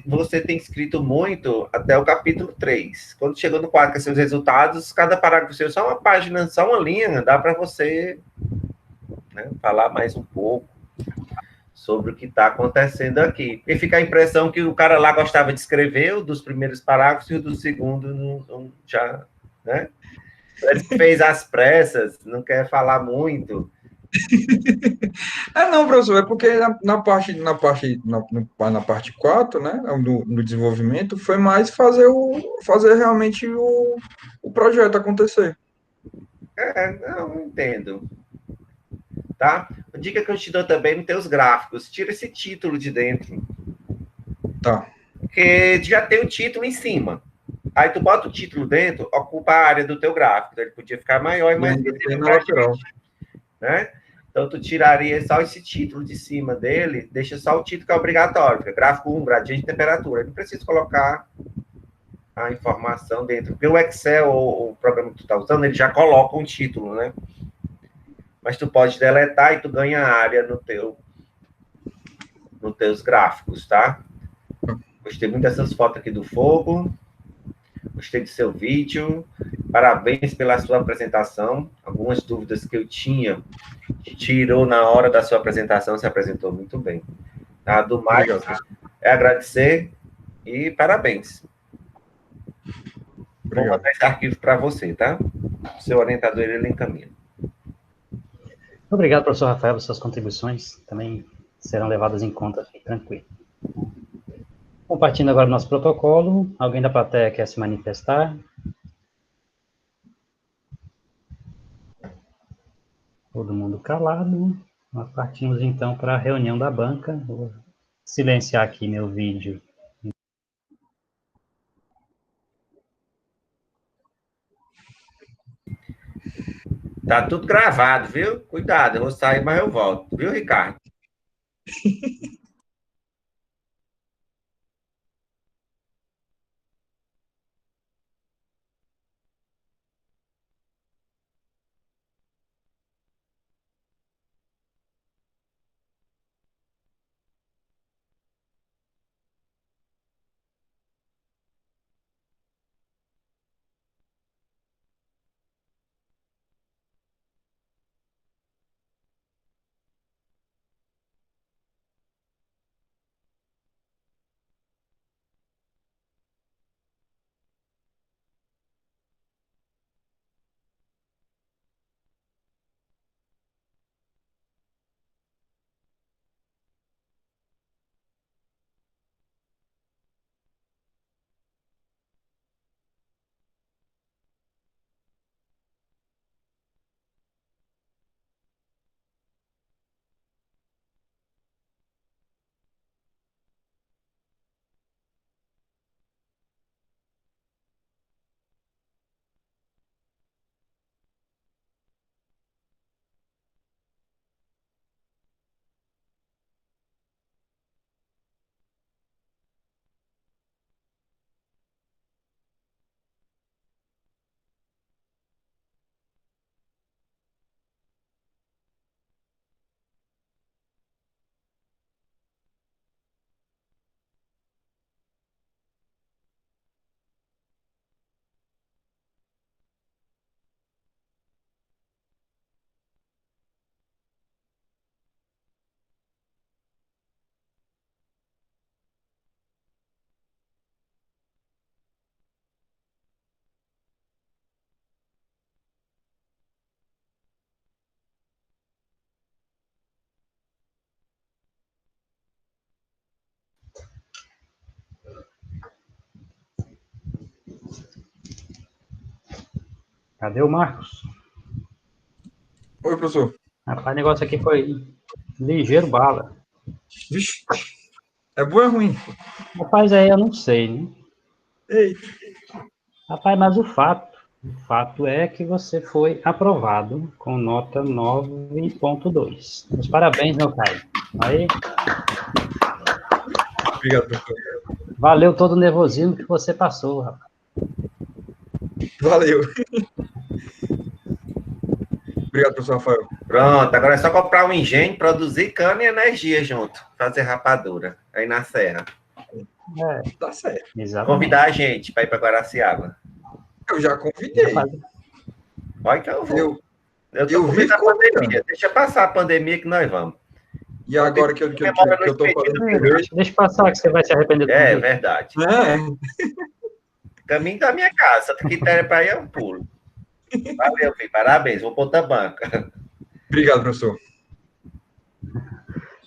você tem escrito muito até o capítulo 3. Quando chegou no 4, com seus resultados, cada parágrafo seu, só uma página, só uma linha, dá para você, né, falar mais um pouco sobre o que está acontecendo aqui. Porque fica a impressão que o cara lá gostava de escrever o dos primeiros parágrafos e o do segundo não, já, né? Parece que fez às pressas, não quer falar muito. Não, professor, é porque na parte 4, né, no desenvolvimento, foi mais fazer realmente o projeto acontecer. Não entendo. Tá? A dica que eu te dou também nos teus gráficos, tira esse título de dentro. Tá. Porque já tem o título em cima. Aí tu bota o título dentro, ocupa a área do teu gráfico. Então ele podia ficar maior e E mais ainda tem visível na para a lateral. gente. Né? Então tu tiraria só esse título de cima dele, deixa só o título que é obrigatório, que é gráfico 1, gradiente de temperatura. Não precisa colocar a informação dentro. Porque o Excel, ou o programa que tu está usando, ele já coloca um título, né? Mas tu pode deletar e tu ganha área nos teus gráficos, tá? Gostei muito dessas fotos aqui do fogo. Gostei do seu vídeo. Parabéns pela sua apresentação. Algumas dúvidas que eu tinha, tirou na hora da sua apresentação, se apresentou muito bem. Tá? Do mais, Obrigado, professor. é agradecer e parabéns. Vou Obrigado. mandar esse arquivo para você, tá? O seu orientador, ele encaminha. Obrigado, professor Rafael, pelas suas contribuições. Também serão levadas em conta, fique tranquilo. Compartilhando agora o nosso protocolo. Alguém da plateia quer se manifestar? Todo mundo calado. Nós partimos então para a reunião da banca. Vou silenciar aqui meu vídeo. Tá tudo gravado, viu? Cuidado, eu vou sair, mas eu volto. Viu, Ricardo? Cadê o Marcos? Oi, professor. Rapaz, o negócio aqui foi ligeiro bala. Vixe, é bom ou é ruim? Rapaz, aí eu não sei, né? Ei, Rapaz, mas o fato é que você foi aprovado com nota 9.2. Os parabéns, meu Caio. Aí, obrigado, professor. valeu todo o nervosismo que você passou, rapaz. Valeu. Obrigado, professor Rafael. Pronto, agora é só comprar um engenho, produzir cana e energia junto, fazer rapadura, aí na serra. Tá certo. Exatamente. Convidar a gente para ir para Guaraciaba. Eu já convidei. Olha que eu vou. Eu tô eu com vi medo da pandemia. convidando. Deixa passar a pandemia que nós vamos. E agora que eu tô fazendo Deixa passar que você vai se arrepender. É verdade. É. Caminho da minha casa. Se quiser para ir, eu pulo. Valeu, filho. Parabéns. Vou para outra banca. Obrigado, professor.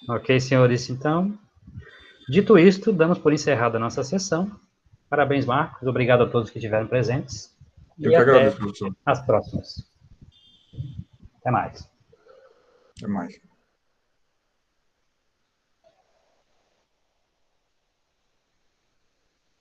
Ok, senhores, então. Dito isto, damos por encerrada a nossa sessão. Parabéns, Marcos. Obrigado a todos que estiveram presentes. Eu E que até agradeço, professor. as próximas. Até mais. Até mais.